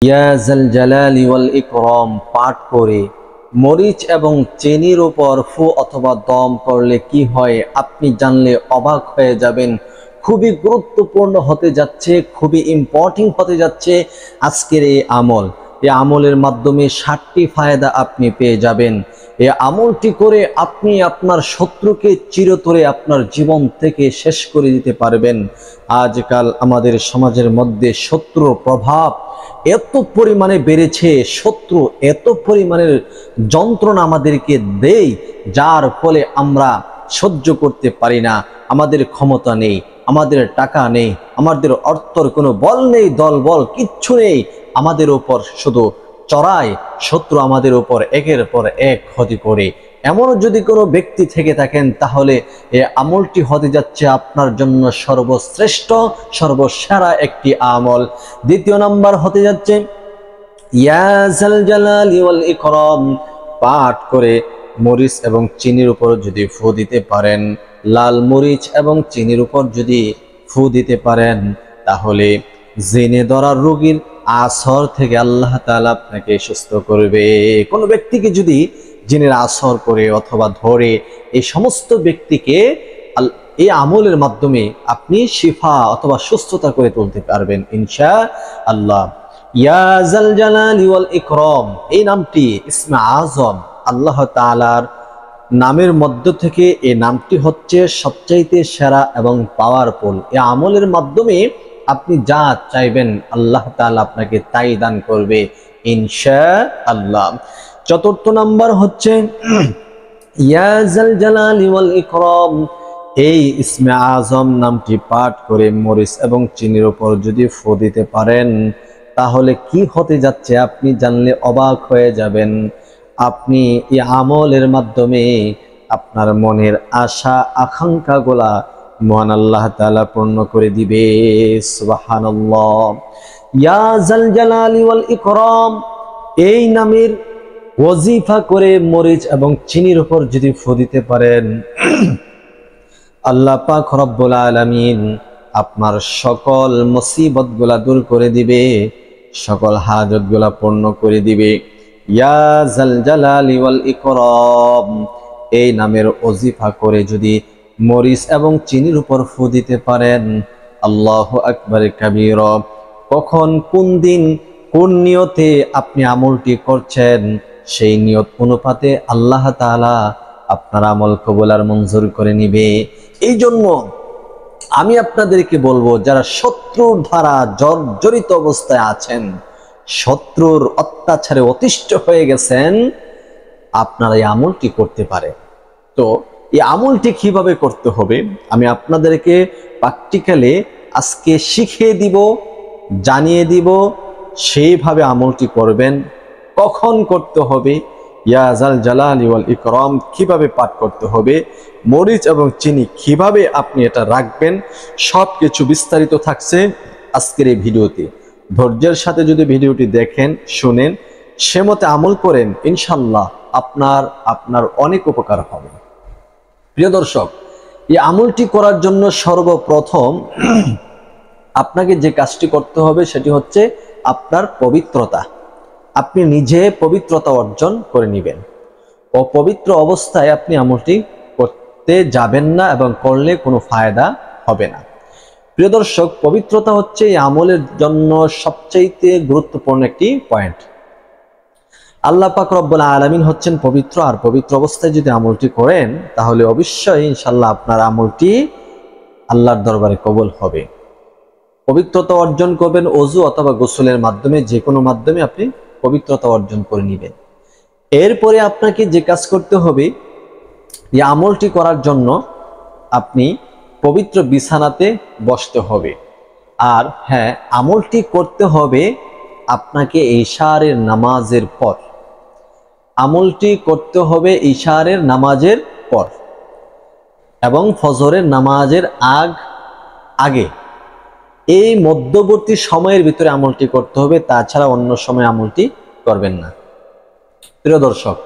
ইয়া জাল জালালি ওয়াল ইকরাম পাঠ করে মরিচ এবং চিনির উপর ফু অথবা দম করলে কি হয় আপনি জানলে অবাক হয়ে যাবেন। খুবই গুরুত্বপূর্ণ হতে যাচ্ছে, খুবই ইম্পর্টেন্ট হতে যাচ্ছে আজকের এই আমল। এই আমলের মাধ্যমে 7টি ফায়দা আপনি পেয়ে যাবেন। এই আমলটি করে আপনি আপনার শত্রুকে চিরতরে আপনার জীবন থেকে শেষ করে দিতে পারবেন। আজকাল আমাদের সমাজের মধ্যে শত্রুর প্রভাব এত পরিমাণে বেড়েছে, শত্রু এত পরিমাণের যন্ত্রণা আমাদেরকে দেয়, যার ফলে আমরা সহ্য করতে পারি না। আমাদের ক্ষমতা নেই, আমাদের টাকা নেই, আমাদের অর্থর কোনো বল নেই, দল বল কিচ্ছু নেই, আমাদের উপর শুধু চড়ায় শত্রু, আমাদের উপর একের পর এক ক্ষতি করে। এমন যদি কোনো ব্যক্তি থেকে থাকেন তাহলে এই আমলটি হতে যাচ্ছে আপনার জন্য সর্বশ্রেষ্ঠ সর্বসেরা একটি আমল। দ্বিতীয় নাম্বার হতে যাচ্ছে ইয়া জাল জালালি ওয়াল ইকরাম পাঠ করে মরিচ এবং চিনির উপর যদি ফু দিতে পারেন, লাল মরিচ এবং চিনির উপর যদি ফু দিতে পারেন, তাহলে জেনে ধরা রোগীর আসর থেকে আল্লাহ তাআলা আপনাকে সুস্থ করবে। কোনো ব্যক্তিকে যদি জিনের আসর করে অথবা ধরে, এই সমস্ত ব্যক্তিকে এই আমলের মাধ্যমে আপনি শিফা অথবা সুস্থতা করে তুলতে পারবেন ইনশাআল্লাহ। ইয়া জাল জালালি ওয়াল ইকরাম এই নামটি ইসমে আজম, আল্লাহ তাআলার নামের মধ্য থেকে এই নামটি হচ্ছে সবচাইতে সেরা এবং পাওয়ারফুল। এই আমলের মাধ্যমে আপনি যা চাইবেন আল্লাহ তাআলা আপনাকে তাই দান করবে ইনশাআল্লাহ। চতুর্থ নাম্বার হচ্ছে ইয়া জাল জালালি ওয়াল ইকরাম এই ইসমে আজম নামটি পাঠ করে মরিচ এবং চিনির উপর যদি ফু দিতে পারেন, তাহলে কি হতে যাচ্ছে আপনি জানলে অবাক হয়ে যাবেন। আপনি এই আমলের মাধ্যমে আপনার মনের আশা আকাঙ্ক্ষাগুলা মহান আল্লাহ তাআলা পূর্ণ করে দিবে। সুবহানাল্লাহ। ইয়া জাল জালালি ওয়াল ইকরাম এই নামের ওয়াজিফা করে মরিচ এবং চিনির উপর যদি ফু দিতে পারেন, আল্লাহ পাক রব্বুল আলামিন আপনার সকল মুসিবতগুলা দূর করে দিবে, সকল হাজতগুলা পূর্ণ করে দিবে। ইয়া জাল জালালি ওয়াল ইকরাম এই নামের ওজিফা করে যদি মরিচ এবং চিনির উপর ফু দিতে পারেন, আল্লাহু আকবার কাবীরা, কখন কোন দিন কোন নিয়তে আপনি আমলটি করছেন সেই নিয়ত অনুপাতে আল্লাহ তাআলা আপনার আমল কবুল আর মঞ্জুর করে নিবে। এই জন্য আমি আপনাদেরকে বলবো, যারা শত্রুর দ্বারা জর্জরিত অবস্থায় আছেন, শত্রুর অত্যাচারে অতিষ্ঠ হয়ে গেছেন, আপনারা এই আমলটি করতে পারে। তো এই আমলটি কিভাবে করতে হবে আমি আপনাদেরকে প্র্যাকটিক্যালি আজকে শিখিয়ে দিব, জানিয়ে দিব। সেইভাবে আমলটি করবেন। কখন করতে হবে, ইয়া জাল জালালি ওয়াল ইকরাম কিভাবে পাঠ করতে হবে, মরিচ এবং চিনি কিভাবে আপনি এটা রাখবেন, সব কিছু বিস্তারিত থাকছে আজকের এই ভিডিওতে। ধৈর্যের সাথে যদি ভিডিওটি দেখেন, শুনেন, সে মতে আমল করেন, ইনশাআল্লাহ আপনার অনেক উপকার হবে। প্রিয় দর্শক, এই আমলটি করার জন্য সর্বপ্রথম আপনাকে যে কাজটি করতে হবে সেটি হচ্ছে আপনার পবিত্রতা। আপনি নিজে পবিত্রতা অর্জন করে নেবেন। অপবিত্র অবস্থায় আপনি আমলটি করতে যাবেন না এবং করলে কোনো ফায়দা হবে না। প্রিয় দর্শক, পবিত্রতা হচ্ছে এই আমলের জন্য সবচাইতে গুরুত্বপূর্ণ একটি পয়েন্ট। আল্লাহ পাক রব্বুল আলামিন হচ্ছেন পবিত্র, আর পবিত্র অবস্থায় যদি আমলটি করেন তাহলে অবশ্যই ইনশাআল্লাহ আপনার আমলটি আল্লাহর দরবারে কবুল হবে। পবিত্রতা অর্জন করবেন ওযু অথবা গোসলের মাধ্যমে, যে কোনো মাধ্যমে আপনি পবিত্রতা অর্জন করে নেবেন। এরপরে আপনাকে যে কাজ করতে হবে, এই আমলটি করার জন্য আপনি পবিত্র বিছানাতে বসতে হবে। আর হ্যাঁ, আমলটি করতে হবে আপনাকে ইশারের নামাজের পর। আমলটি করতে হবে ইশারের নামাজের পর এবং ফজরের নামাজের আগে। এই মধ্যবর্তী সময়ের ভিতরে আমলটি করতে হবে, তাছাড়া অন্য সময় আমলটি করবেন না। প্রিয় দর্শক,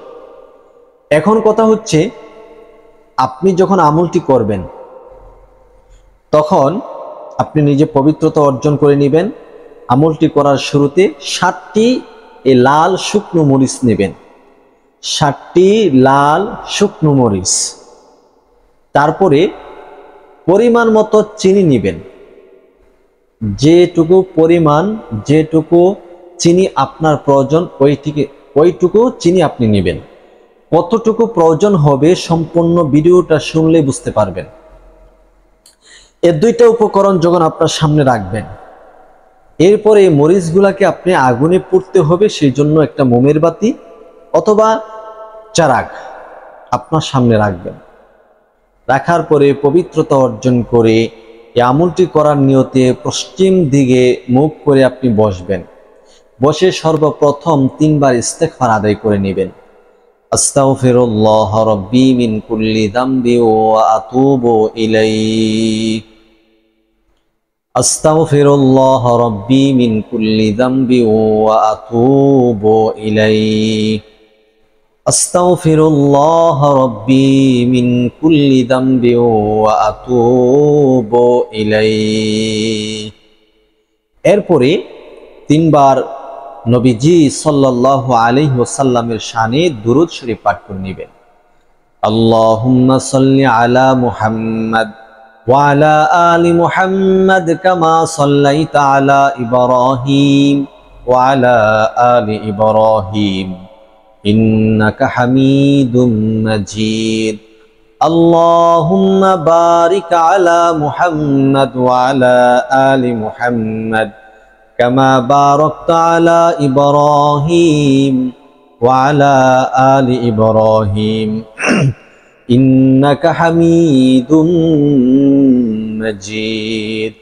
এখন কথা হচ্ছে, আপনি যখন আমলটি করবেন তখন আপনি নিজে পবিত্রতা অর্জন করে নেবেন আমলটি করার শুরুতে 7টি এই লাল শুকনো মরিচ নেবেন, 7টি লাল শুকনো মরিচ। তারপরে পরিমাণ মতো চিনি নেবেন, যেটুকু চিনি আপনার প্রয়োজন ওইটুকু চিনি আপনি নেবেন। কতটুকু প্রয়োজন হবে সম্পূর্ণ ভিডিওটা শুনলে বুঝতে পারবেন। এই 2টা উপকরণ যখন আপনার সামনে রাখবেন, এরপরে এই মরিচগুলাকে আপনি আগুনে পুড়তে হবে, সেই জন্য একটা মোমের বাতি অথবা চারাক আপনার সামনে রাখবেন। রাখার পরে পবিত্রতা অর্জন করে এই আমলটি করার নিয়তে পশ্চিম দিকে মুখ করে আপনি বসবেন। বসে সর্বপ্রথম 3 বার ইস্তেগফার আদায় করে নেবেন। আস্তাগফিরুল্লাহ রাব্বি মিন কুল্লি যামবি ওয়া আতুবু ইলাইহি। আস্তাগফিরুল্লাহ রাব্বি মিন কুল্লি যামবি ওয়া আতুবু ইলাইহি। আস্তাগফিরুল্লাহ রাব্বি মিন কুল্লি যামবি ওয়া আতুবু ইলাইহি। এরপরে 3 বার নবীজি সাল্লাল্লাহু আলাইহি ওয়াসাল্লামের শানে দুরূদ শরীফ পাঠ করে নেবেন। আল্লাহুম্মা সাল্লি আলা মুহাম্মাদ ওয়া আলা আলি মুহাম্মাদ কামা সাল্লাইতা আলা ইব্রাহিম ওয়া আলা আলি ইব্রাহিম ইন্নাকা হামিদুম মাজিদ। আল্লাহুম্মা বারিক আলা মুহাম্মাদ ওয়া আলা আলি মুহাম্মাদ কামা বারাকতা আলা ইব্রাহিম ওয়া আলা আলি ইব্রাহিম ইন্নাকা হামিদুম মাজিদ।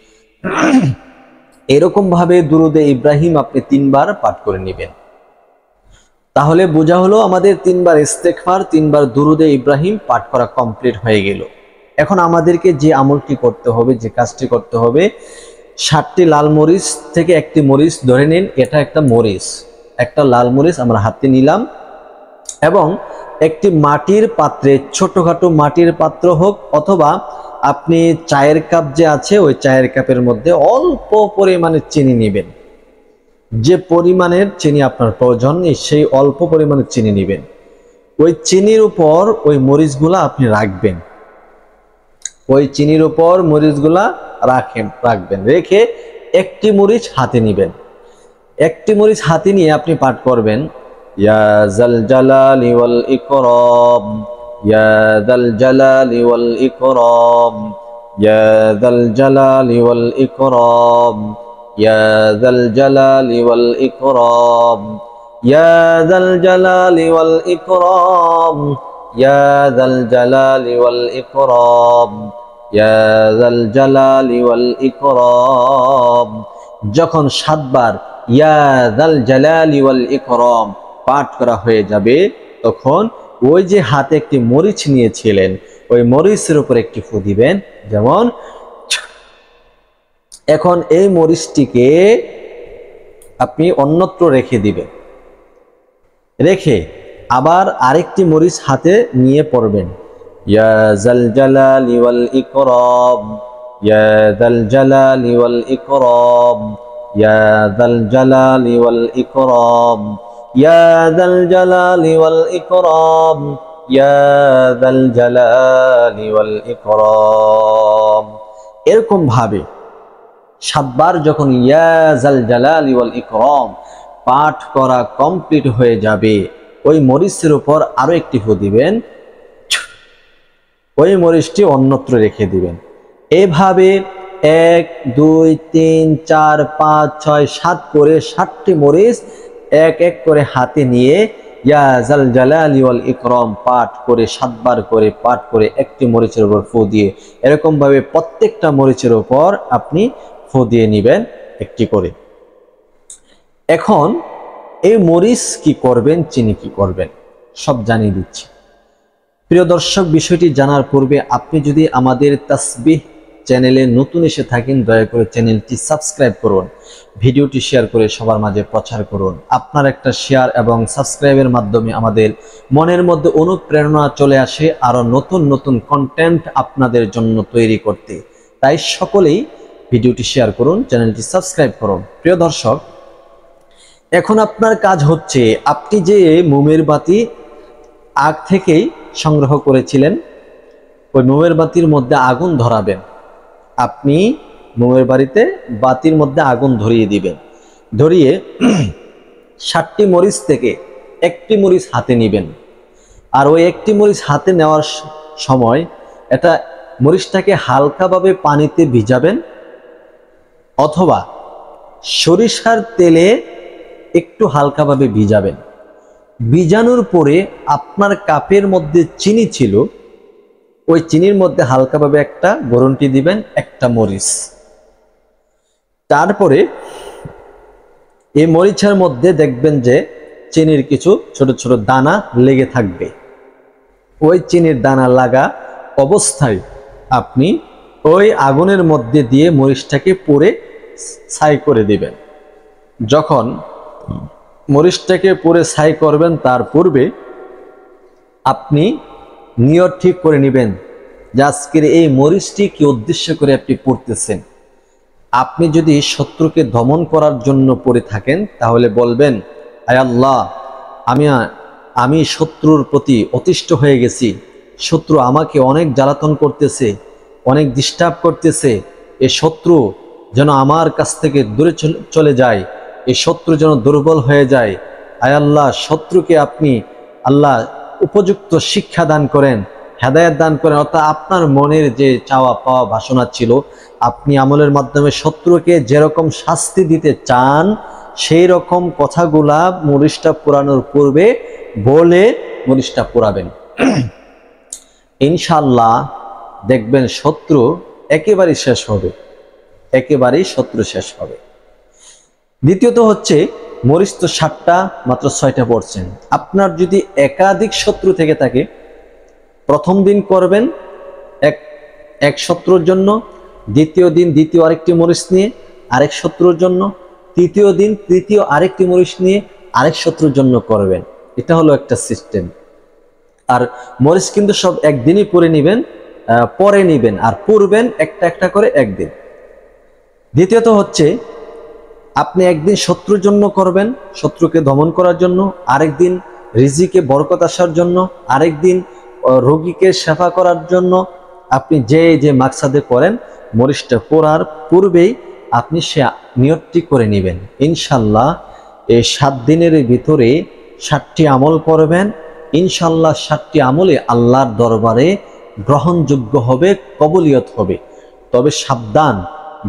এরকম ভাবে দুরুদে ইব্রাহিম আপনি 3 বার পাঠ করে নেবেন। তাহলে বোঝা হলো আমাদের 3 বার ইস্তেগফার, 3 বার দুরুদে ইব্রাহিম পাঠ করা কমপ্লিট হয়ে গেল। এখন আমাদেরকে যে আমলটি করতে হবে, যে কাজটি করতে হবে, 7টি লাল মরিচ থেকে একটি মরিচ ধরে নিন, এটা একটা মরিচ, একটা লাল মরিচ আমরা হাতে নিলাম এবং একটি মাটির পাত্রে, ছোটখাটো মাটির পাত্র হোক অথবা আপনি চায়ের কাপ যে আছে ওই চায়ের কাপের মধ্যে অল্প পরিমাণে চিনি নেবেন। যে পরিমাণের চিনি আপনার প্রয়োজন সেই অল্প পরিমাণের চিনি নেবেন। ওই চিনির উপর ওই মরিচগুলা আপনি রাখবেন, ওই চিনির উপর মরিচগুলা রাখবেন। রেখে একটি মরিচ হাতে নেবেন। একটি মরিচ হাতে নিয়ে আপনি পাঠ করবেন ইয়া যাল জালালি ওয়াল ইকরাম, ইয়া যাল জালালি ওয়াল ইকরাম, ইয়া যাল জালালি ওয়াল ইকরাম, ইয়া যাল জালালি ওয়াল ইকরাম, ইয়া যাল জালালি ওয়াল ইকরাম, ইয়া যাল জালালি ওয়াল ইকরাম, ইয়া যাল জালালি ওয়াল ইকরাম। যখন 7 বার ইয়া যাল জালালি ওয়াল ইকরাম পাঠ করা হয়ে যাবে, তখন ওই যে হাতে একটি মরিচ নিয়েছিলেন ওই মরিচের উপর একটি ফু দিবেন। যেমন এখন এই মরিচটিকে আপনি অন্যত্র রেখে দিবেন, রেখে আবার আরেকটি মরিচ হাতে নিয়ে পড়বেন ইয়া যাল জালালি ওয়াল ইকরাম, ইয়া যাল জালালি ওয়াল ইকরাম, ইয়া যাল জালালি ওয়াল ইকরাম, ইয়া যাল জালালি ওয়াল ইকরাম, ইয়া যাল জালালি ওয়াল ইকরাম। এরকম ভাবে 7 বার যখন ইয়া যাল জালালি ওয়াল ইকরাম পাঠ করা কমপ্লিট হয়ে যাবে, ওই মরিচের উপর আরো একটি ফু দিবেন, ওই মরিচটি অন্যত্র রেখে দিবেন। এভাবে 1 2 3 4 5 6 7 করে 7টি মরিচ এক এক করে হাতে নিয়ে ইয়া যাল জালালি ওয়াল ইকরাম পাঠ করে 7 বার করে পাঠ করে একটি মরিচের উপর ফু দিয়ে এরকম ভাবে প্রত্যেকটা মরিচের উপর আপনি ফু দিয়ে নেবেন একটি করে। এখন এই মরিচ কি করবেন, চিনি কি করবেন সব জানিয়ে দিচ্ছি। প্রিয় দর্শক, বিষয়টি জানার পূর্বে আপনি যদি আমাদের তাসবিহ চ্যানেলে নতুন এসে থাকেন, দয়া করে চ্যানেলটি সাবস্ক্রাইব করুন, ভিডিওটি শেয়ার করে সবার মাঝে প্রচার করুন। আপনার একটা শেয়ার এবং সাবস্ক্রাইবের মাধ্যমে আমাদের মনের মধ্যে অনুপ্রেরণা চলে আসে আরো নতুন নতুন কন্টেন্ট আপনাদের জন্য তৈরি করতে। তাই সকলেই ভিডিওটি শেয়ার করুন, চ্যানেলটি সাবস্ক্রাইব করুন। প্রিয় দর্শক, এখন আপনার কাজ হচ্ছে, আপনি যে মোমের বাতি আগ থেকেই সংগ্রহ করেছিলেন, ওই মোমের বাতির মধ্যে আগুন ধরাবেন। আপনি মোমের বাতির মধ্যে আগুন ধরিয়ে দিবেন। ধরিয়ে 60টি মরিচ থেকে একটি মরিচ হাতে নেবেন। আর ওই একটি মরিচ হাতে নেওয়ার সময় এটা মরিচটাকে হালকাভাবে পানিতে ভিজাবেন, অথবা সরিষার তেলে একটু হালকাভাবে ভিজাবেন। ভিজানোর পরে আপনার কাপের মধ্যে চিনি ছিল, ওই চিনির মধ্যে হালকাভাবে একটা গরন্টি দিবেন, একটা মরিচ। তারপরে এই মরিচের মধ্যে দেখবেন যে চিনির কিছু ছোট ছোট দানা লেগে থাকবে। ওই চিনির দানা লাগা অবস্থায় আপনি ওই আগুনের মধ্যে দিয়ে মরিচটাকে পুড়ে ছাই করে দিবেন। যখন মরিচটাকে পুড়ে ছাই করবেন, তার পূর্বে আপনি নিয়ত ঠিক করে নেবেন যে আজকের এই মরিচটি কি উদ্দেশ্য করে আপনি পড়তেছেন। আপনি যদি শত্রুকে দমন করার জন্য পড়ে থাকেন, তাহলে বলবেন, আয় আল্লাহ, আমি শত্রুর প্রতি অতিষ্ঠ হয়ে গেছি। শত্রু আমাকে অনেক জ্বালাতন করতেছে, অনেক ডিস্টার্ব করতেছে। এ শত্রু যেন আমার কাছ থেকে দূরে চলে যায়, এই শত্রু যেন দুর্বল হয়ে যায়। আয় আল্লাহ, শত্রুকে আপনি আল্লাহ উপযুক্ত শিক্ষা দান করেন, হেদায়েত দান করেন। অর্থাৎ আপনার মনের যে চাওয়া পাওয়া বাসনা ছিল, আপনি আমলের মাধ্যমে শত্রুকে যেরকম শাস্তি দিতে চান, সেই রকম কথাগুলা মরিচটা পোড়ানোর পূর্বে বলে মরিচটা পোড়াবেন। ইনশাআল্লাহ দেখবেন শত্রু একেবারেই শেষ হবে, একেবারেই শত্রু শেষ হবে। দ্বিতীয়ত হচ্ছে, মরিচ তো 60টা, মাত্র 6টা পড়ছেন। আপনার যদি একাধিক শত্রু থেকে থাকে, প্রথম দিন করবেন এক শত্রুর জন্য, দ্বিতীয় দিন দ্বিতীয় আরেকটি মরিচ নিয়ে আরেক শত্রুর জন্য, তৃতীয় দিন তৃতীয় আরেকটি মরিচ নিয়ে আরেক শত্রুর জন্য করবেন। এটা হলো একটা সিস্টেম। আর মরিচ কিন্তু সব একদিনই পরে নিবেন আর পড়বেন একটা একটা করে একদিন। দ্বিতীয়ত হচ্ছে, আপনি একদিন শত্রুর জন্য করবেন, শত্রুকে দমন করার জন্য, আরেকদিন রিজিকে বরকত আসার জন্য, আরেকদিন রোগীকে সেবা করার জন্য। আপনি যে মাকসাদে করেন, মরিচটা পড়ার পূর্বেই আপনি সে নিয়তটি করে নেবেন। ইনশাল্লাহ এই 7 দিনের ভিতরে 60টি আমল করবেন। ইনশাল্লাহ 60টি আমলে আল্লাহর দরবারে গ্রহণযোগ্য হবে, কবুলিয়ত হবে। তবে সাবধান,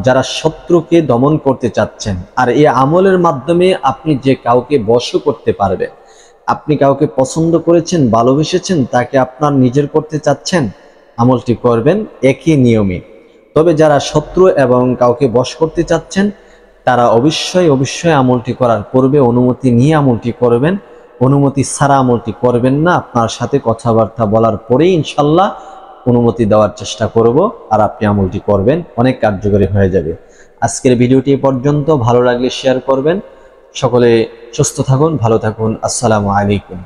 যারা শত্রুকে দমন করতে চাচ্ছেন, আর এই আমলের মাধ্যমে আপনি যে কাউকে বশ করতে পারবেন, আপনি কাউকে পছন্দ করেছেন, ভালোবেসেছেন, তাকে আপনার নিজের করতে চাচ্ছেন, আমলটি করবেন একই নিয়মে। তবে যারা শত্রু এবং কাউকে বশ করতে চাচ্ছেন, তারা অবশ্যই আমলটি করার পূর্বে অনুমতি নিয়ে আমলটি করবেন। অনুমতি ছাড়া আমলটি করবেন না। আপনার সাথে কথাবার্তা বলার পরেই ইনশাল্লাহ অনুমতি দেওয়ার চেষ্টা করব, আর আপনি আমলটি করবেন, অনেক কার্যকরী হয়ে যাবে। আজকের ভিডিওটি পর্যন্ত। ভালো লাগলে শেয়ার করবেন। সকলে সুস্থ থাকুন, ভালো থাকুন। আসসালামু আলাইকুম।